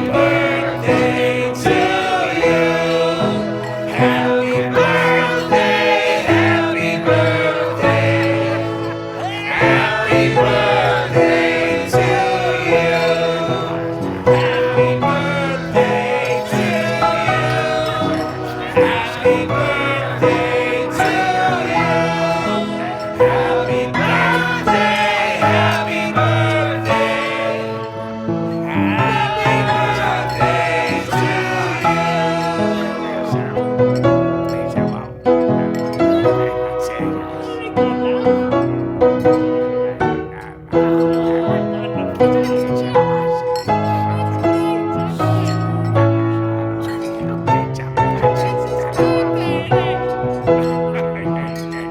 birthday to you. Happy birthday, happy birthday. Happy birthday to you. Happy birthday to you. Happy birthday to you. Happy birthday, happy birthday. Happy birthday to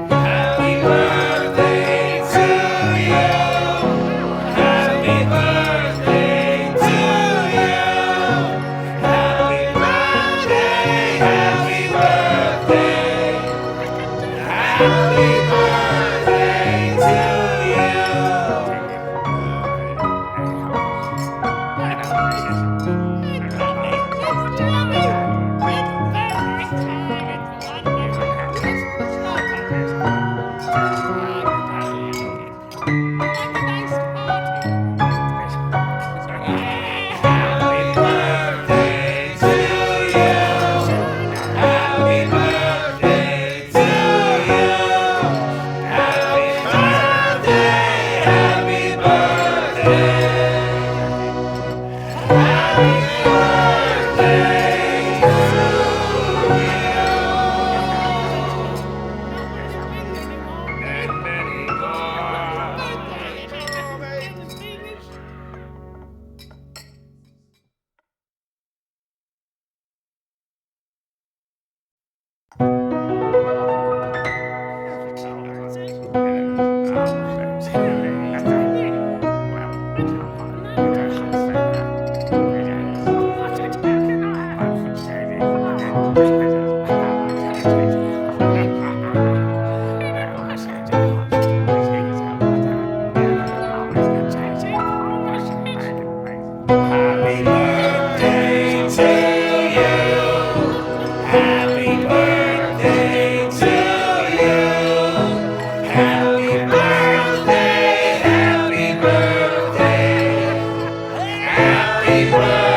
Happy birthday to you. Happy birthday to you. Happy birthday, happy birthday. Happy birthday to Happy birthday to you. Happy birthday to you. Happy birthday, happy birthday. Happy birthday to you. And many more. Happy birthday to you. Happy birthday to you. Happy birthday, happy birthday. Happy birthday.